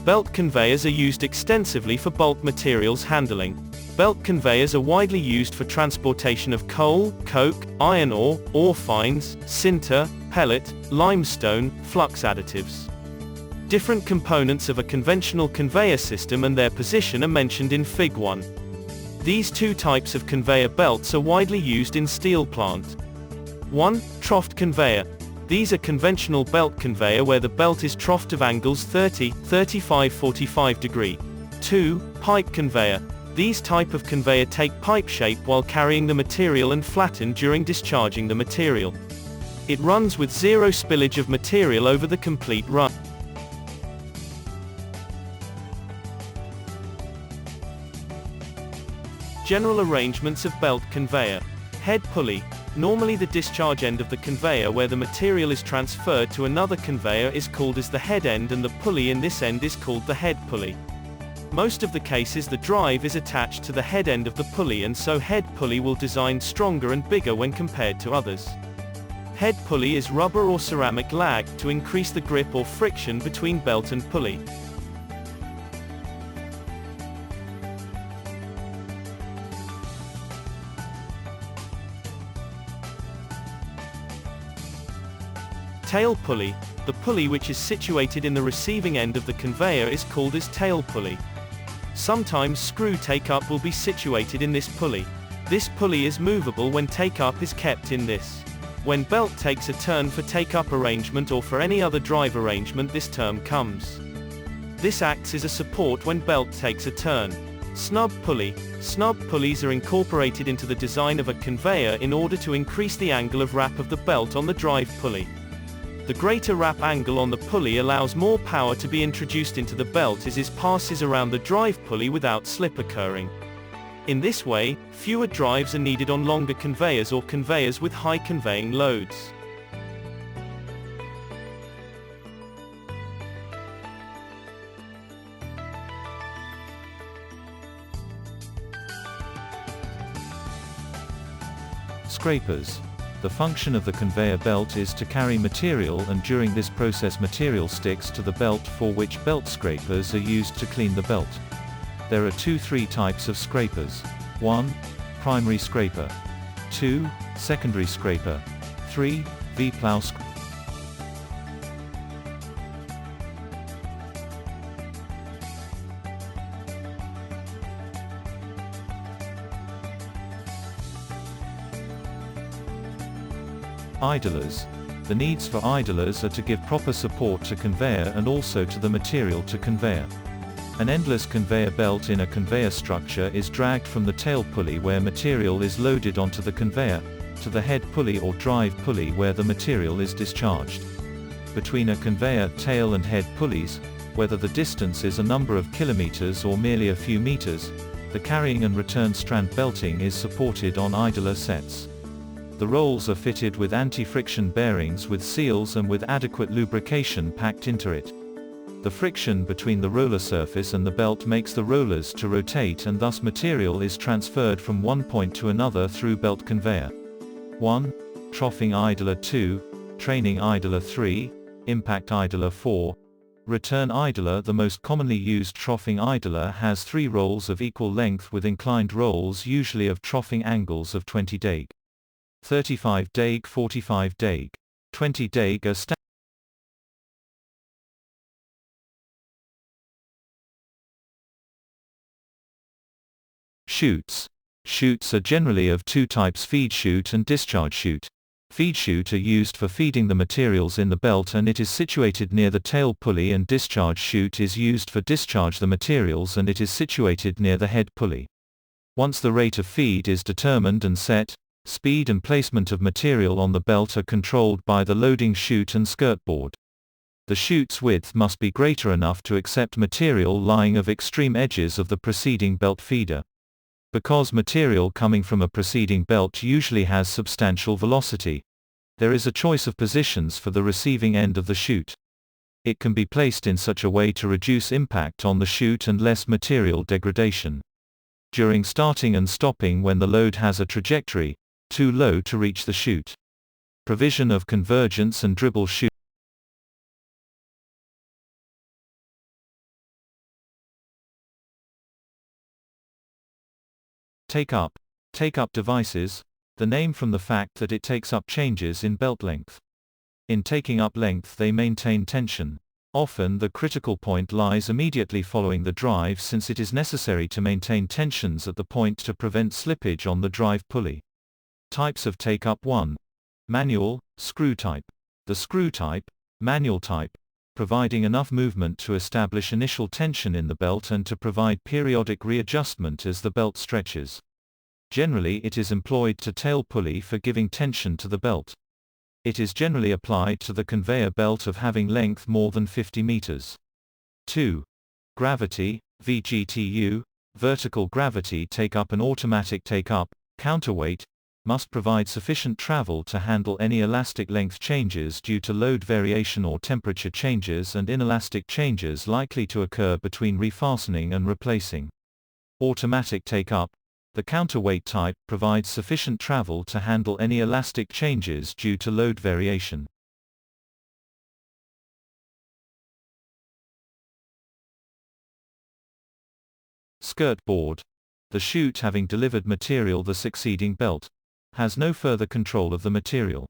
Belt conveyors are used extensively for bulk materials handling. Belt conveyors are widely used for transportation of coal, coke, iron ore fines, sinter, pellet, limestone, flux additives. Different components of a conventional conveyor system and their position are mentioned in Fig. 1. These two types of conveyor belts are widely used in steel plant. 1. Troughed conveyor. These are conventional belt conveyor where the belt is troughed of angles 30, 35, 45 degree. 2. Pipe conveyor. These type of conveyor take pipe shape while carrying the material and flatten during discharging the material. It runs with zero spillage of material over the complete run. General arrangements of belt conveyor. Head pulley. Normally the discharge end of the conveyor where the material is transferred to another conveyor is called as the head end, and the pulley in this end is called the head pulley. Most of the cases the drive is attached to the head end of the pulley, and so head pulley will design stronger and bigger when compared to others. Head pulley is rubber or ceramic lag to increase the grip or friction between belt and pulley. Tail pulley. The pulley which is situated in the receiving end of the conveyor is called as tail pulley. Sometimes screw take-up will be situated in this pulley. This pulley is movable when take-up is kept in this. When belt takes a turn for take-up arrangement or for any other drive arrangement, this term comes. This acts as a support when belt takes a turn. Snub pulley. Snub pulleys are incorporated into the design of a conveyor in order to increase the angle of wrap of the belt on the drive pulley. The greater wrap angle on the pulley allows more power to be introduced into the belt as it passes around the drive pulley without slip occurring. In this way, fewer drives are needed on longer conveyors or conveyors with high conveying loads. Scrapers. The function of the conveyor belt is to carry material, and during this process material sticks to the belt, for which belt scrapers are used to clean the belt. There are three types of scrapers. 1. Primary scraper. 2. Secondary scraper. 3. V-plow scraper. Idlers. The needs for idlers are to give proper support to conveyor and also to the material to conveyor. An endless conveyor belt in a conveyor structure is dragged from the tail pulley where material is loaded onto the conveyor, to the head pulley or drive pulley where the material is discharged. Between a conveyor tail and head pulleys, whether the distance is a number of kilometers or merely a few meters, the carrying and return strand belting is supported on idler sets. The rolls are fitted with anti-friction bearings with seals and with adequate lubrication packed into it. The friction between the roller surface and the belt makes the rollers to rotate, and thus material is transferred from one point to another through belt conveyor. 1. Troughing idler. 2. Training idler. 3. Impact idler. 4. Return idler. The most commonly used troughing idler has 3 rolls of equal length with inclined rolls, usually of troughing angles of 20 deg. 35 deg, 45 deg. 20 deg are standard. Chutes. Chutes are generally of 2 types: feed chute and discharge chute. Feed chute are used for feeding the materials in the belt, and it is situated near the tail pulley, and discharge chute is used for discharge the materials, and it is situated near the head pulley. Once the rate of feed is determined and set, speed and placement of material on the belt are controlled by the loading chute and skirt board. The chute's width must be greater enough to accept material lying of extreme edges of the preceding belt feeder. Because material coming from a preceding belt usually has substantial velocity, there is a choice of positions for the receiving end of the chute. It can be placed in such a way to reduce impact on the chute and less material degradation. During starting and stopping when the load has a trajectory too low to reach the chute. Provision of convergence and dribble chute. Take-up. Take-up devices, the name from the fact that it takes up changes in belt length. In taking up length they maintain tension. Often the critical point lies immediately following the drive since it is necessary to maintain tensions at the point to prevent slippage on the drive pulley. Types of take-up. 1. Manual, screw type. The screw type, manual type, providing enough movement to establish initial tension in the belt and to provide periodic readjustment as the belt stretches. Generally it is employed to tail pulley for giving tension to the belt. It is generally applied to the conveyor belt of having length more than 50 meters. 2. Gravity, VGTU, vertical gravity take-up. An automatic take-up, counterweight, must provide sufficient travel to handle any elastic length changes due to load variation or temperature changes and inelastic changes likely to occur between refastening and replacing. Automatic take-up, the counterweight type, provides sufficient travel to handle any elastic changes due to load variation. Skirt board. The chute, having delivered material the succeeding belt, has no further control of the material.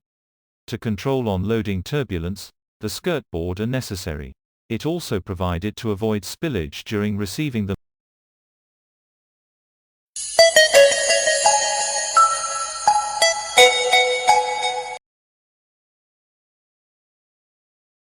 To control on-loading turbulence, the skirt board are necessary. It also provided to avoid spillage during receiving the